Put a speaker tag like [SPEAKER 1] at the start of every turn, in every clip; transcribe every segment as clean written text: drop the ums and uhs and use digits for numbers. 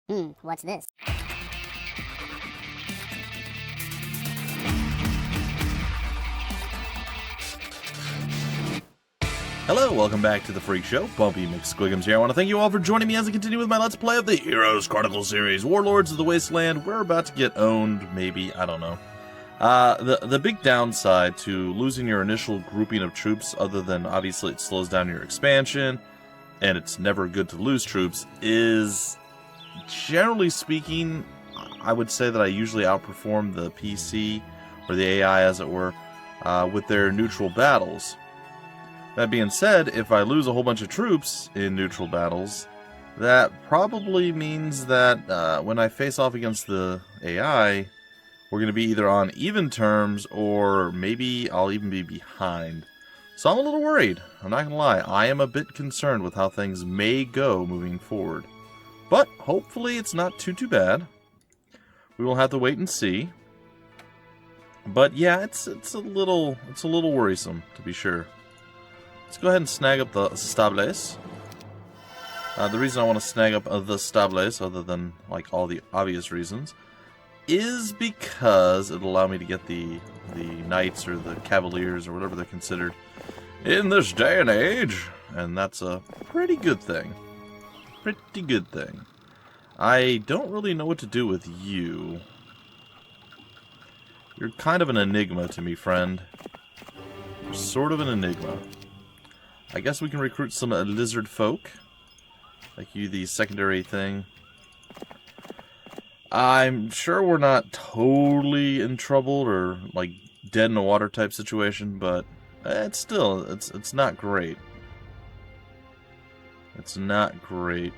[SPEAKER 1] What's this?
[SPEAKER 2] Hello, welcome back to the Freak Show. Bumpy McSquigums here. I want to thank you all for joining me as I continue with my Let's Play of the Heroes Chronicles series. Warlords of the Wasteland. We're about to get owned, maybe. I don't know. The big downside to losing your initial grouping of troops, other than obviously it slows down your expansion, and it's never good to lose troops, is, generally speaking, I would say that I usually outperform the PC, or the AI as it were, with their neutral battles. That being said, if I lose a whole bunch of troops in neutral battles, that probably means that when I face off against the AI, we're going to be either on even terms, or maybe I'll even be behind. So I'm a little worried. I'm not going to lie. I am a bit concerned with how things may go moving forward. But hopefully it's not too bad. We will have to wait and see. But yeah, it's a little worrisome, to be sure. Let's go ahead and snag up the stables. The reason I want to snag up the stables, other than like all the obvious reasons, is because it'll allow me to get the knights or the cavaliers or whatever they're considered in this day and age, and that's a pretty good thing. Pretty good thing. I don't really know what to do with you. You're kind of an enigma to me, friend. You're sort of an enigma. I guess we can recruit some lizard folk. Like you, the secondary thing. I'm sure we're not totally in trouble or like dead in the water type situation, but it's still, it's not great. It's not great.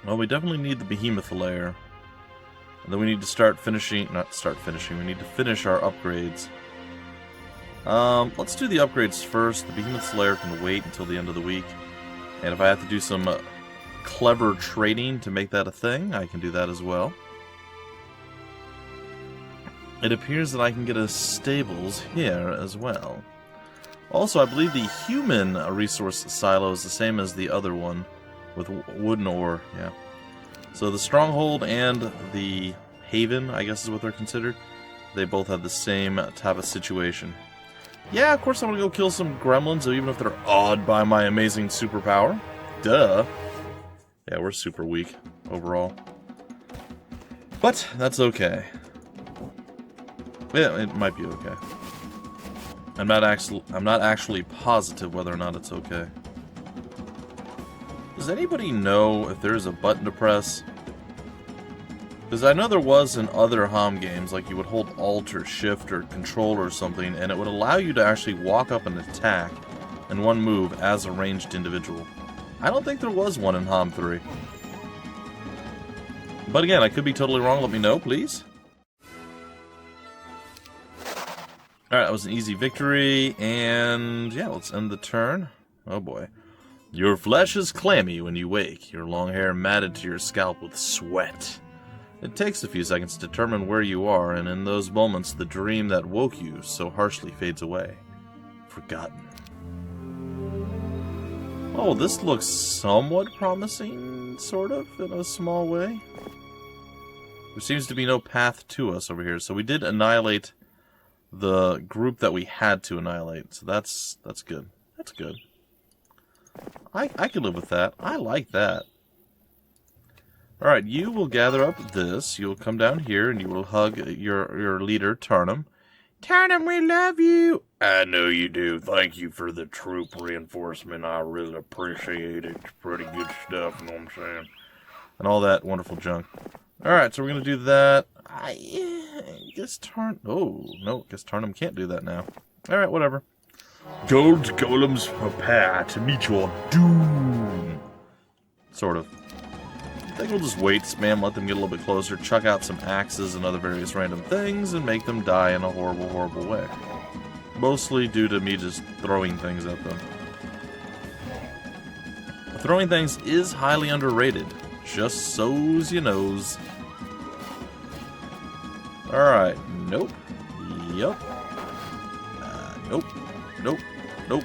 [SPEAKER 2] Well, we definitely need the behemoth lair. And then we need to start finishing, we need to finish our upgrades. Let's do the upgrades first. The behemoth's lair can wait until the end of the week. And if I have to do some clever trading to make that a thing, I can do that as well. It appears that I can get a stables here as well. Also, I believe the human resource silo is the same as the other one, with wooden ore, yeah. So the stronghold and the haven, I guess is what they're considered, they both have the same type of situation. Yeah, of course I'm gonna go kill some gremlins, even if they're awed by my amazing superpower. Duh. Yeah, we're super weak overall. But that's okay. Yeah, it might be okay. I'm not actually positive whether or not it's okay. Does anybody know if there's a button to press? Because I know there was in other HOMM games, like you would hold Alt or Shift or Control or something, and it would allow you to actually walk up and attack in one move as a ranged individual. I don't think there was one in HOMM 3. But again, I could be totally wrong. Let me know, please. Alright, that was an easy victory, and yeah, let's end the turn. Oh boy. Your flesh is clammy when you wake, your long hair matted to your scalp with sweat. It takes a few seconds to determine where you are, and in those moments, the dream that woke you so harshly fades away. Forgotten. Oh, this looks somewhat promising, sort of, in a small way. There seems to be no path to us over here, so we did annihilate the group that we had to annihilate, so that's good. That's good. I can live with that. I like that. Alright, you will gather up this. You will come down here and you will hug your leader, Tarnum. Tarnum, we love you! I know you do. Thank you for the troop reinforcement. I really appreciate it. It's pretty good stuff, you know what I'm saying? And all that wonderful junk. Alright, so we're going to do that. I guess oh, no, guess Tarnum can't do that now. Alright, whatever. Gold golems prepare to meet your doom. Sort of. I think we'll just wait, spam, let them get a little bit closer, chuck out some axes and other various random things, and make them die in a horrible, horrible way. Mostly due to me just throwing things at them. Throwing things is highly underrated, just so's you knows. Alright, nope. Yup. Nope. Nope. Nope.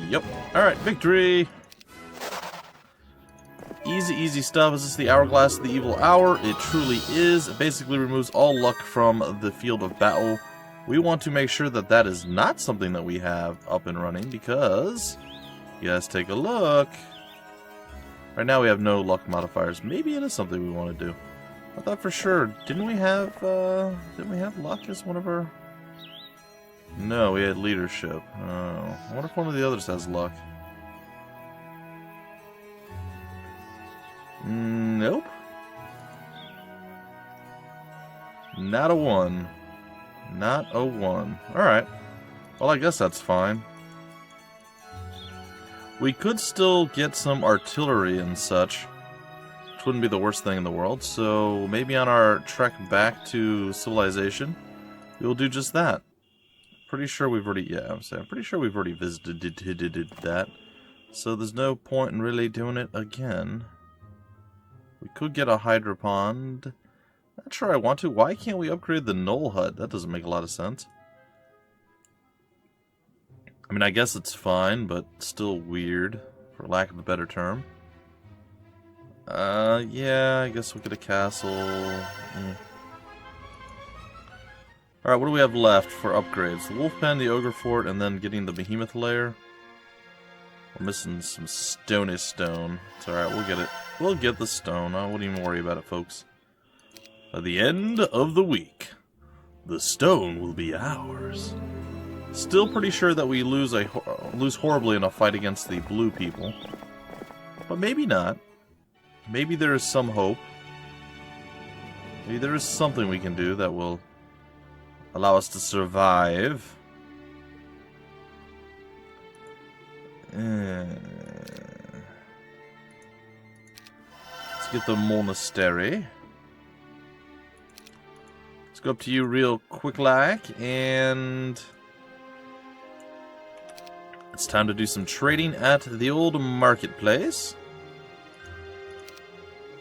[SPEAKER 2] Yup. Alright, victory! Easy, easy stuff. Is this the Hourglass of the Evil Hour? It truly is. It basically removes all luck from the field of battle. We want to make sure that that is not something that we have up and running, because you guys take a look. Right now we have no luck modifiers. Maybe it is something we want to do. I thought for sure. Didn't we have luck as one of our... No, we had leadership. Oh, I wonder if one of the others has luck. Nope. Not a 1. Not a 1. Alright. Well, I guess that's fine. We could still get some artillery and such, which wouldn't be the worst thing in the world. So maybe on our trek back to civilization, we will do just that. Pretty sure we've already... Yeah, I'm pretty sure we've already visited that. So there's no point in really doing it again. We could get a Hydra Pond. Not sure I want to. Why can't we upgrade the Knoll Hut? That doesn't make a lot of sense. I mean, I guess it's fine, but still weird, for lack of a better term. Yeah, I guess we'll get a castle. Alright, what do we have left for upgrades? The Wolf Pen, the Ogre Fort, and then getting the Behemoth Lair. We're missing some stony stone. It's alright, we'll get it. We'll get the stone. I wouldn't even worry about it, folks. By the end of the week, the stone will be ours. Still pretty sure that we lose horribly in a fight against the blue people. But maybe not. Maybe there is some hope. Maybe there is something we can do that will allow us to survive. Let's get the monastery. Let's go up to you real quick like, and it's time to do some trading at the old marketplace.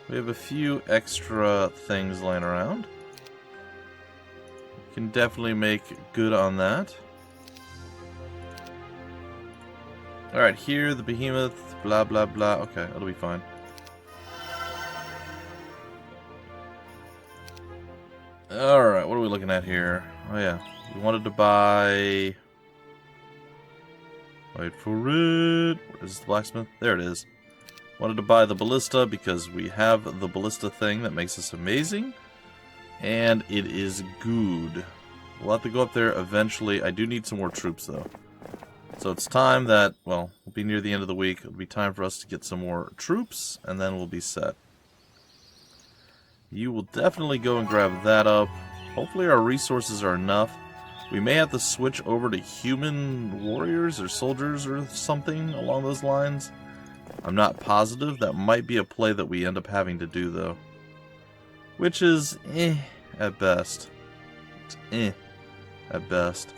[SPEAKER 2] We have a few extra things laying around. We can definitely make good on that. Alright, here, the behemoth, blah blah blah. Okay, that'll be fine. Alright, what are we looking at here? Oh yeah, we wanted to buy... Wait for it. Where's the blacksmith? There it is. Wanted to buy the ballista because we have the ballista thing that makes us amazing. And it is good. We'll have to go up there eventually. I do need some more troops though. So it's time that, well, we'll be near the end of the week. It'll be time for us to get some more troops, and then we'll be set. You will definitely go and grab that up. Hopefully our resources are enough. We may have to switch over to human warriors or soldiers or something along those lines. I'm not positive. That might be a play that we end up having to do, though. Which is, at best. It's, at best.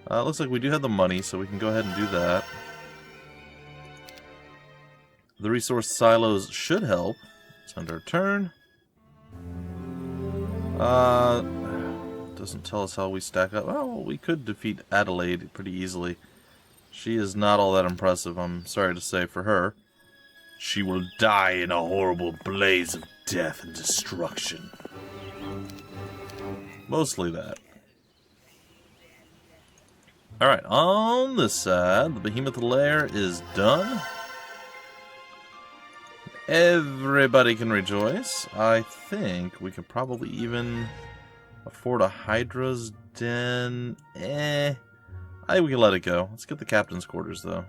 [SPEAKER 2] Looks like we do have the money, so we can go ahead and do that. The resource silos should help. It's end our turn. Doesn't tell us how we stack up. Oh, we could defeat Adelaide pretty easily. She is not all that impressive, I'm sorry to say, for her. She will die in a horrible blaze of death and destruction. Mostly that. Alright, on this side, the Behemoth Lair is done. Everybody can rejoice. I think we could probably even afford a Hydra's Den. I think we can let it go. Let's get the captain's quarters, though.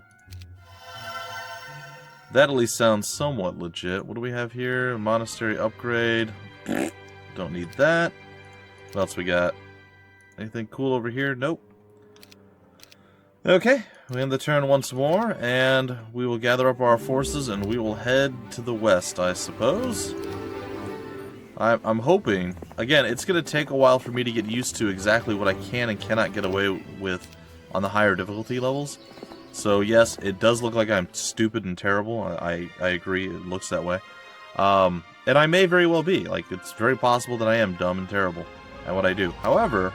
[SPEAKER 2] That at least sounds somewhat legit. What do we have here? Monastery upgrade. Don't need that. What else we got? Anything cool over here? Nope. Okay, we end the turn once more, and we will gather up our forces, and we will head to the west, I suppose. I'm hoping... Again, it's going to take a while for me to get used to exactly what I can and cannot get away with on the higher difficulty levels. So yes, it does look like I'm stupid and terrible. I agree, it looks that way. And I may very well be. Like, it's very possible that I am dumb and terrible at what I do. However...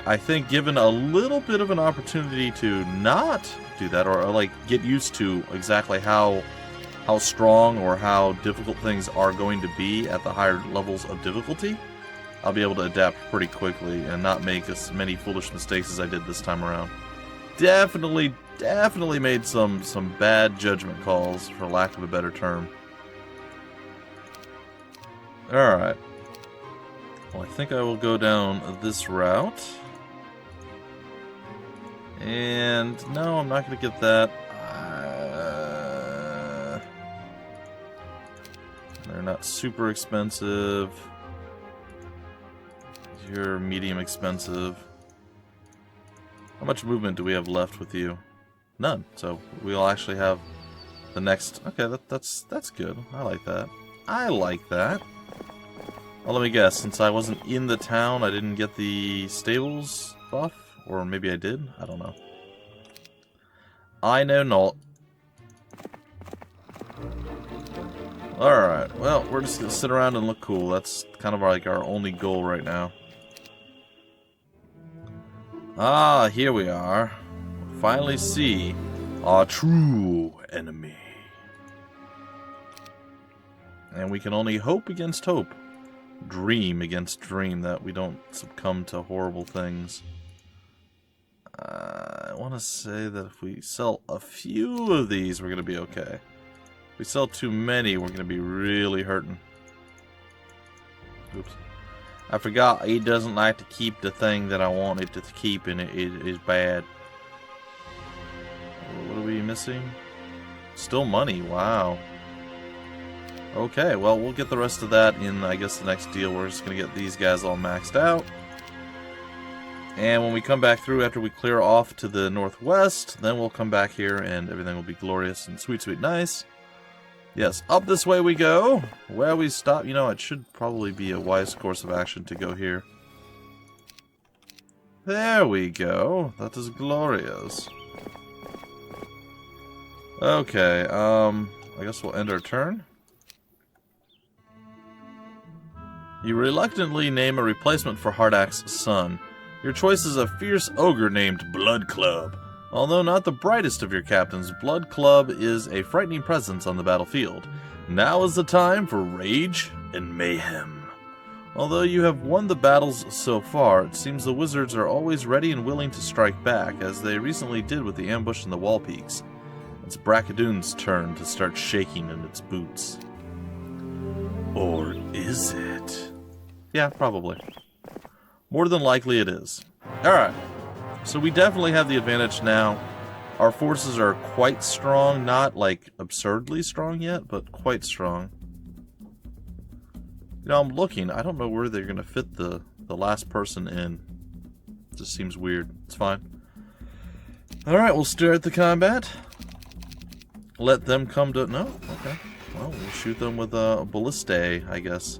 [SPEAKER 2] I think given a little bit of an opportunity to not do that, or like get used to exactly how how strong or how difficult things are going to be at the higher levels of difficulty, I'll be able to adapt pretty quickly and not make as many foolish mistakes as I did this time around. Definitely made some bad judgment calls, for lack of a better term. Alright. Well, I think I will go down this route. And no, I'm not going to get that. They're not super expensive. You're medium expensive. How much movement do we have left with you? None. So we'll actually have the next. Okay, that's good. I like that. I like that. Well, let me guess. Since I wasn't in the town, I didn't get the stables buff, or maybe I did. I don't know. I know not. Alright, well, we're just gonna sit around and look cool. That's kind of like our only goal right now. Ah, here we are. Finally see our true enemy. And we can only hope against hope. Dream against dream that we don't succumb to horrible things. I want to say that if we sell a few of these, we're going to be okay. If we sell too many, we're going to be really hurting. Oops. I forgot he doesn't like to keep the thing that I wanted to keep, and it is bad. What are we missing? Still money, wow. Okay, well, we'll get the rest of that in, I guess, the next deal. We're just going to get these guys all maxed out. And when we come back through after we clear off to the northwest, then we'll come back here and everything will be glorious and sweet, sweet, nice. Yes, up this way we go. Where we stop, you know, it should probably be a wise course of action to go here. There we go. That is glorious. Okay, I guess we'll end our turn. You reluctantly name a replacement for Hardak's son. Your choice is a fierce ogre named Blood Club. Although not the brightest of your captains, Blood Club is a frightening presence on the battlefield. Now is the time for rage and mayhem. Although you have won the battles so far, it seems the wizards are always ready and willing to strike back, as they recently did with the ambush in the wall peaks. It's Braccadoon's turn to start shaking in its boots. Or is it? Yeah, probably. More than likely it is. Alright. So we definitely have the advantage now. Our forces are quite strong. Not, like, absurdly strong yet, but quite strong. You know, I'm looking. I don't know where they're going to fit the last person in. It just seems weird. It's fine. Alright, we'll start the combat. Let them come to... No? Okay. Well, we'll shoot them with a ballistae, I guess.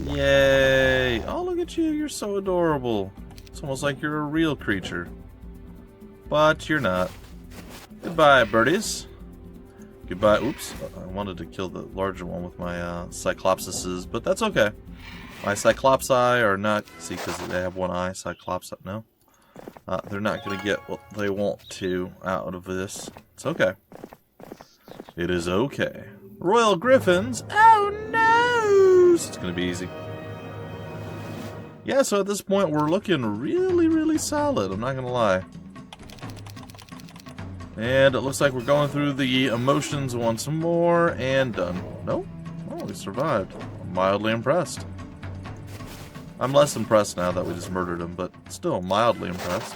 [SPEAKER 2] Yay! Oh, look at you. You're so adorable. It's almost like you're a real creature. But you're not. Goodbye, birdies. Goodbye. Oops. I wanted to kill the larger one with my Cyclopsises, but that's okay. My Cyclopsi are not... See, because they have one eye. Cyclops... No. They're not going to get what they want to out of this. It's okay. It is okay. Royal Griffins? Oh no! It's going to be easy. Yeah, so at this point we're looking really, really solid. I'm not going to lie. And it looks like we're going through the emotions once more and done. Nope. Oh, we survived. I'm mildly impressed. I'm less impressed now that we just murdered him, but still mildly impressed.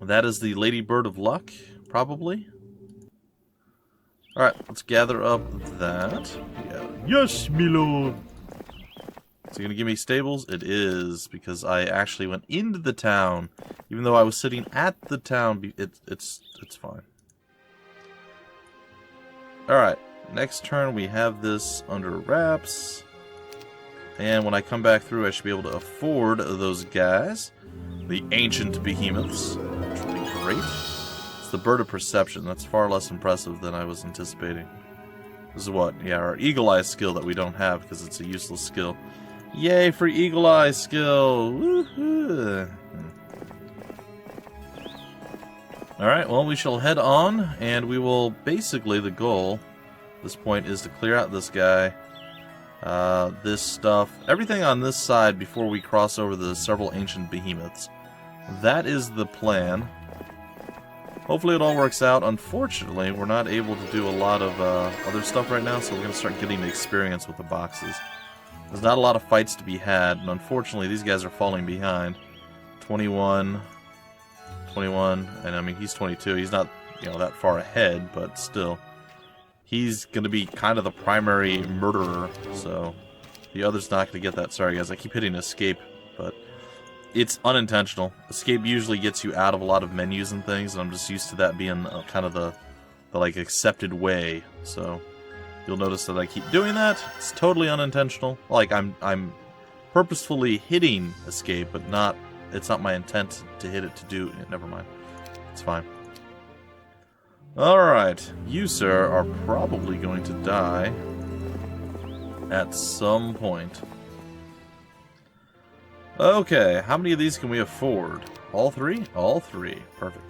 [SPEAKER 2] That is the Ladybird of Luck, probably. Alright, let's gather up that. Yeah. Yes, my lord! Is it going to give me stables? It is, because I actually went into the town. Even though I was sitting at the town, it's fine. Alright, next turn we have this under wraps. And when I come back through, I should be able to afford those guys. The ancient behemoths, which will be great. It's the Bird of Perception. That's far less impressive than I was anticipating. This is what? Yeah, our Eagle Eye skill that we don't have because it's a useless skill. Yay for Eagle Eye skill! Woohoo! Alright, well, we shall head on, and we will basically, the goal at this point is to clear out this guy, this stuff, everything on this side before we cross over the several ancient behemoths. That is the plan. Hopefully it all works out. Unfortunately, we're not able to do a lot of other stuff right now, so we're going to start getting experience with the boxes. There's not a lot of fights to be had, and unfortunately these guys are falling behind. 21, and I mean, he's 22. He's not, you know, that far ahead, but still. He's going to be kind of the primary murderer, so the other's not going to get that. Sorry, guys, I keep hitting escape, but it's unintentional. Escape usually gets you out of a lot of menus and things, and I'm just used to that being kind of the like, accepted way, so you'll notice that I keep doing that. It's totally unintentional. Like, I'm purposefully hitting escape, but not... It's not my intent to hit it to do... Never mind. It's fine. Alright. You, sir, are probably going to die at some point. Okay, how many of these can we afford? All three? All three. Perfect.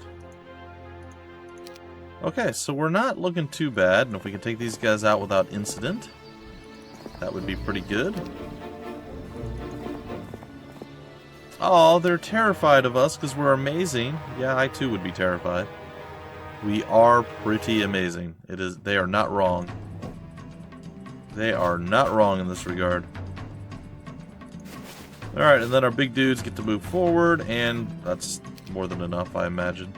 [SPEAKER 2] Okay, so we're not looking too bad, and if we can take these guys out without incident, that would be pretty good. Oh, they're terrified of us because we're amazing. Yeah, I too would be terrified. We are pretty amazing. It is. They are not wrong. They are not wrong in this regard. Alright, and then our big dudes get to move forward, and that's more than enough, I imagine.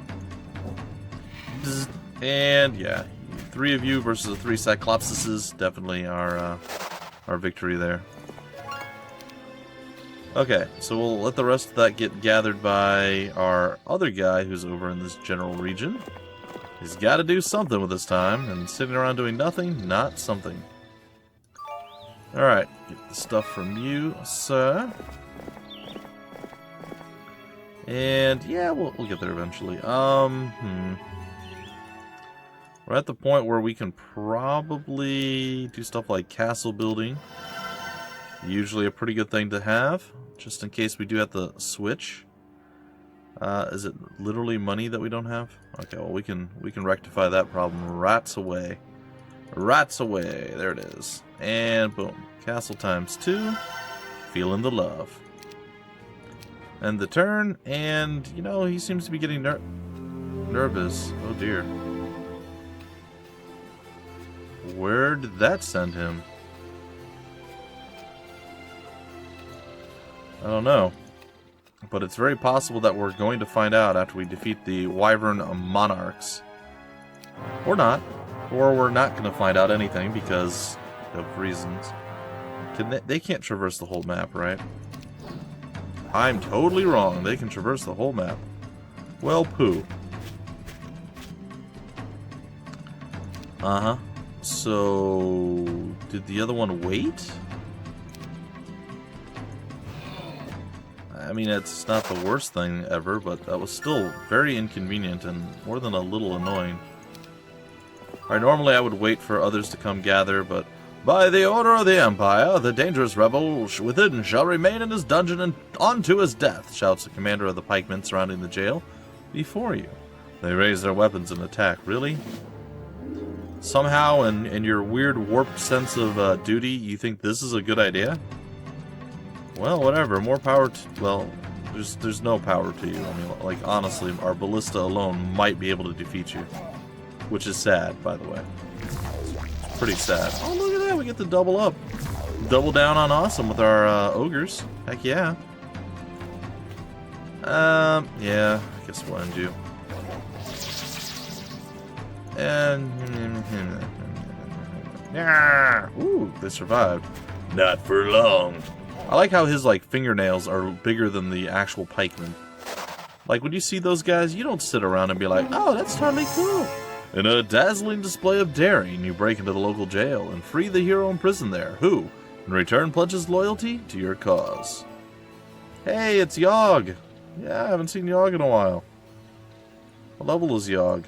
[SPEAKER 2] And yeah, 3 of you versus the 3 Cyclopsises, definitely our victory there. Okay, so we'll let the rest of that get gathered by our other guy who's over in this general region. He's got to do something with his time, and sitting around doing nothing, not something. Alright, get the stuff from you, sir. And yeah, we'll get there eventually. We're at the point where we can probably do stuff like castle building. Usually a pretty good thing to have, just in case we do have to switch. Is it literally money that we don't have? Okay, well we can rectify that problem. Rats away. Rats away. There it is. And boom. Castle ×2. Feeling the love. And the turn, and you know, he seems to be getting nervous. Oh dear. Where did that send him? I don't know. But it's very possible that we're going to find out after we defeat the Wyvern Monarchs. Or not. Or we're not going to find out anything because of reasons. They can't traverse the whole map, right? I'm totally wrong. They can traverse the whole map. Well, poo. Uh-huh. So, did the other one wait? I mean, it's not the worst thing ever, but that was still very inconvenient and more than a little annoying. Alright, normally I would wait for others to come gather, but by the order of the Empire, the dangerous rebel within shall remain in his dungeon and on to his death, shouts the commander of the pikemen surrounding the jail. Before you. They raise their weapons and attack. Really? Somehow, in your weird warped sense of duty, you think this is a good idea? Well, whatever. More power to... Well, there's no power to you. I mean, like, honestly, our ballista alone might be able to defeat you. Which is sad, by the way. It's pretty sad. Oh, look at that. We get to double up. Double down on awesome with our ogres. Heck yeah. Yeah. I guess we'll end you. And... Ooh, they survived. Not for long. I like how his, like, fingernails are bigger than the actual pikemen. Like, when you see those guys, you don't sit around and be like, oh, that's totally cool. In a dazzling display of daring, you break into the local jail and free the hero imprisoned there, who, in return, pledges loyalty to your cause. Hey, it's Yogg. Yeah, I haven't seen Yogg in a while. What level is Yogg?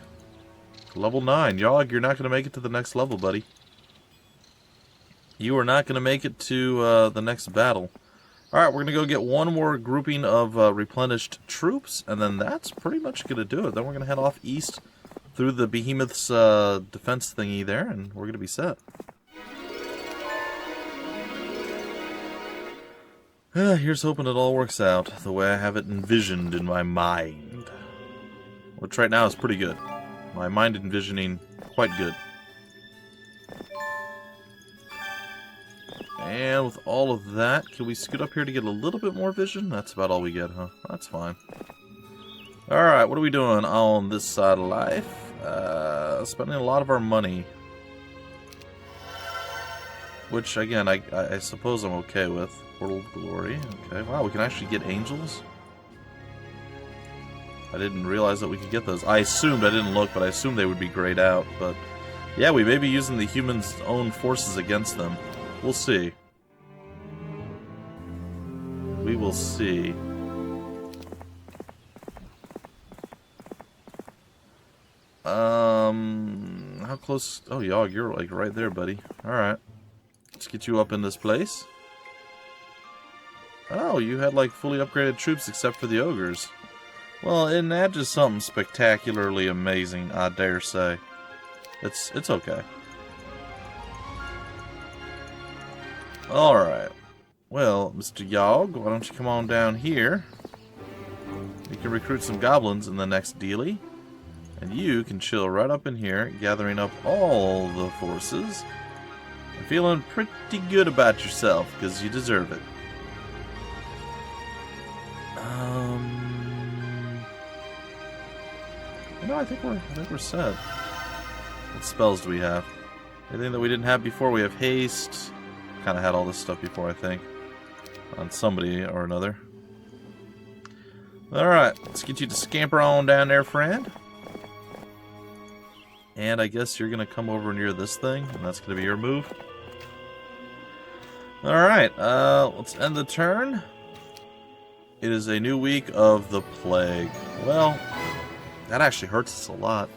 [SPEAKER 2] Level 9. Yogg, you're not going to make it to the next level, buddy. You are not going to make it to the next battle. Alright, we're going to go get one more grouping of replenished troops, and then that's pretty much going to do it. Then we're going to head off east through the Behemoth's defense thingy there, and we're going to be set. Here's hoping it all works out the way I have it envisioned in my mind. Which right now is pretty good. My mind envisioning, quite good. And with all of that, can we scoot up here to get a little bit more vision? That's about all we get, huh? That's fine. Alright, what are we doing on this side of life? Spending a lot of our money. Which, again, I suppose I'm okay with. Portal of Glory. Okay, wow, we can actually get angels? I didn't realize that we could get those. I assumed, I didn't look, but I assumed they would be grayed out. But, yeah, we may be using the humans' own forces against them. We'll see. We will see. How close? Oh, Yogg, you're like right there, buddy. Alright. Let's get you up in this place. Oh, you had like fully upgraded troops except for the ogres. Well, isn't that just something spectacularly amazing, I dare say. It's okay. Alright. Well, Mr. Yogg, why don't you come on down here? You can recruit some goblins in the next dealie. And you can chill right up in here, gathering up all the forces. And feeling pretty good about yourself, because you deserve it. No, I think we're set. What spells do we have? Anything that we didn't have before? We have haste. Kind of had all this stuff before, I think. On somebody or another. Alright, let's get you to scamper on down there, friend. And I guess you're going to come over near this thing, and that's going to be your move. Alright, let's end the turn. It is a new week of the plague. Well, that actually hurts us a lot.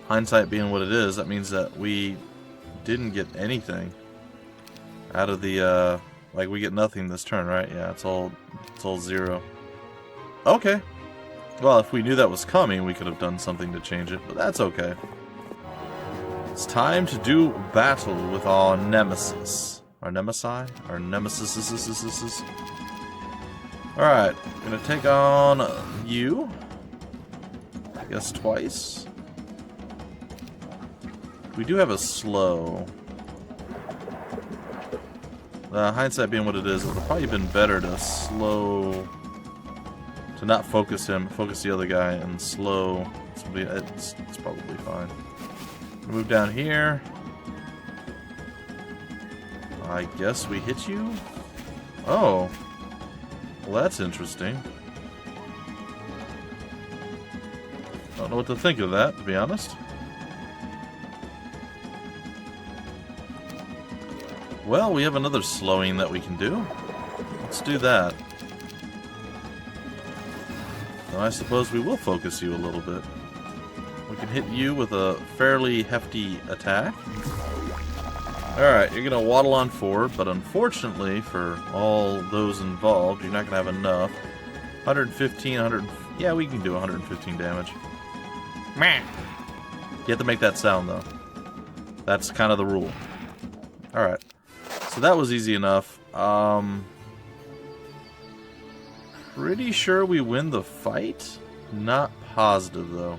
[SPEAKER 2] Hindsight being what it is, that means that we didn't get anything out of the, like we get nothing this turn, right? Yeah, it's all zero. Okay. Well, if we knew that was coming, we could have done something to change it, but that's okay. It's time to do battle with our nemesis. Our nemesi? Our nemesis. Alright, gonna take on you. I guess twice. We do have a slow. Hindsight being what it is, it would have probably been better to slow. To not focus him, focus the other guy, and slow. It's probably fine. Move down here. I guess we hit you? Oh. Well, that's interesting. Don't know what to think of that, to be honest. Well, we have another slowing that we can do. Let's do that. Now, I suppose we will focus you a little bit. We can hit you with a fairly hefty attack. Alright, you're going to waddle on forward, but unfortunately for all those involved, you're not going to have enough. 115, 100... Yeah, we can do 115 damage. Meh. You have to make that sound, though. That's kind of the rule. Alright. So that was easy enough. Pretty sure we win the fight? Not positive, though.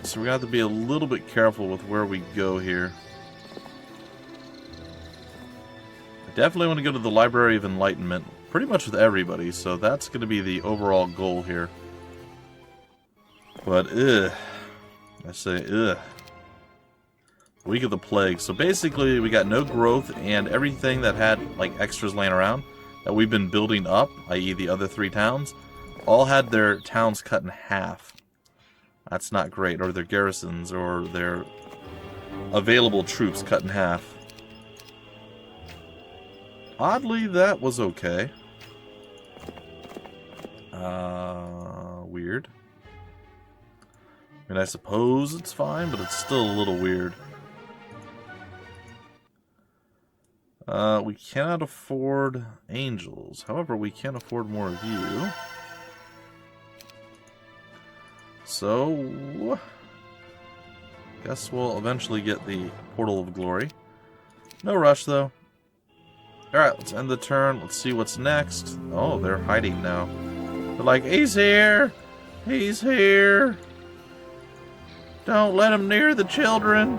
[SPEAKER 2] So we're going to have to be a little bit careful with where we go here. I definitely want to go to the Library of Enlightenment, pretty much with everybody, so that's going to be the overall goal here. But, I say, Week of the Plague. So basically, we got no growth, and everything that had, like, extras laying around that we've been building up, i.e. the other 3 towns, all had their towns cut in half. That's not great. Or their garrisons, or their available troops cut in half. Oddly, that was okay. Weird. I mean, I suppose it's fine, but it's still a little weird. We cannot afford angels. However, we can afford more of you. So, guess we'll eventually get the Portal of Glory. No rush, though. Alright, let's end the turn. Let's see what's next. Oh, they're hiding now. They're like, he's here! He's here! Don't let him near the children!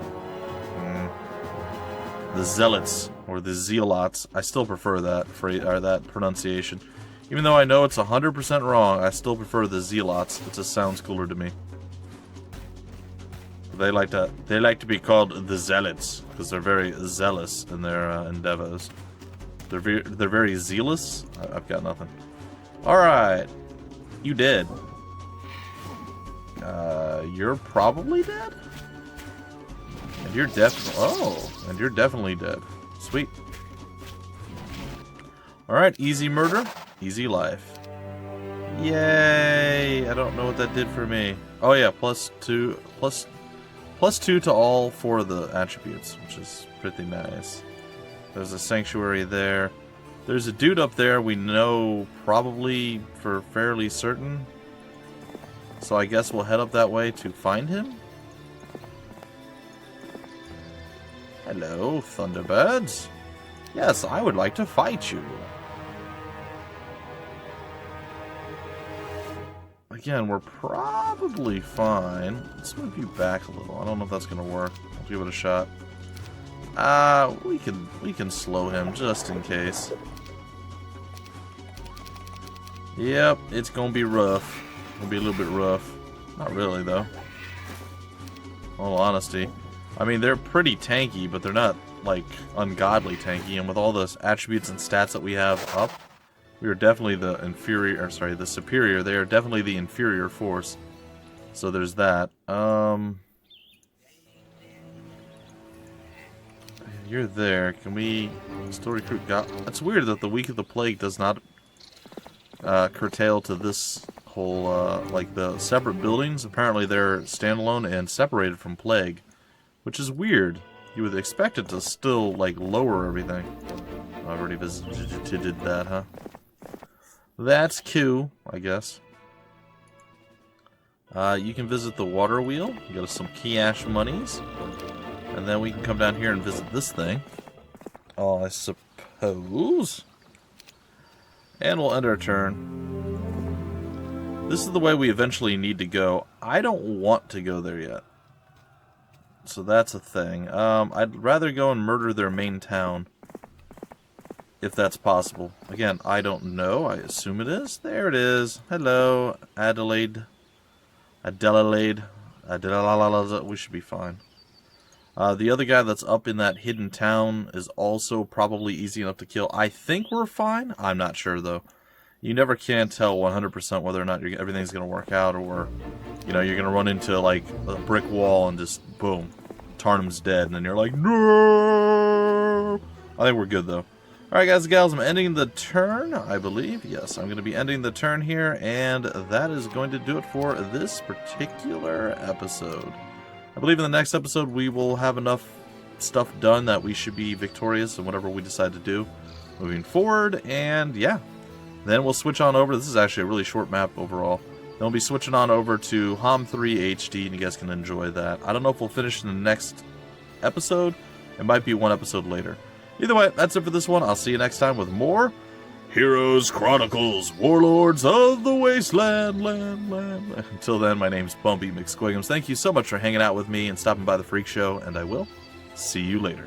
[SPEAKER 2] The Zealots, or the Zealots. I still prefer that phrase, or that pronunciation. Even though I know it's 100% wrong, I still prefer the Zealots. It just sounds cooler to me. They like to be called the Zealots because they're very zealous in their endeavors. They're very zealous. I've got nothing. All right, you dead. You're probably dead. And you're and you're definitely dead. Sweet. All right, easy murder, easy life. Yay! I don't know what that did for me. Oh yeah, plus two to all 4 of the attributes, which is pretty nice. There's a sanctuary there. There's a dude up there we know probably for fairly certain. So I guess we'll head up that way to find him. Hello, Thunderbirds. Yes, I would like to fight you. Again, we're probably fine. Let's move you back a little. I don't know if that's gonna work. I'll give it a shot. We can slow him just in case. Yep, it's gonna be rough. It'll be a little bit rough. Not really though. In all honesty. I mean, they're pretty tanky, but they're not like ungodly tanky, and with all the attributes and stats that we have up, we are definitely the inferior, or sorry, the superior. They are definitely the inferior force. So there's that. You're there. Can we still recruit? It's weird that the Week of the Plague does not curtail to this whole, like the separate buildings. Apparently they're standalone and separated from Plague, which is weird. You would expect it to still, like, lower everything. I already visited that, huh? That's cool, I guess. You can visit the water wheel. Get us some key ash monies. And then we can come down here and visit this thing. I suppose. And we'll end our turn. This is the way we eventually need to go. I don't want to go there yet. So that's a thing. I'd rather go and murder their main town. If that's possible. Again, I don't know. I assume it is. There it is. Hello, Adelaide. Adelaide. We should be fine. The other guy that's up in that hidden town is also probably easy enough to kill. I think we're fine. I'm not sure, though. You never can tell 100% whether or not everything's going to work out, or, you know, you're going to run into, like, a brick wall and just, boom, Tarnum's dead. And then you're like, no! I think we're good, though. Alright, guys and gals, I'm ending the turn, I believe. Yes, I'm going to be ending the turn here, and that is going to do it for this particular episode. I believe in the next episode we will have enough stuff done that we should be victorious in whatever we decide to do moving forward, and yeah. Then we'll switch on over. This is actually a really short map overall. Then we'll be switching on over to HOMM 3 HD, and you guys can enjoy that. I don't know if we'll finish in the next episode. It might be one episode later. Either way, that's it for this one. I'll see you next time with more Heroes Chronicles Warlords of the Wasteland. Until then, my name's Bumpy McSquigums. Thank you so much for hanging out with me and stopping by the Freak Show, and I will see you later.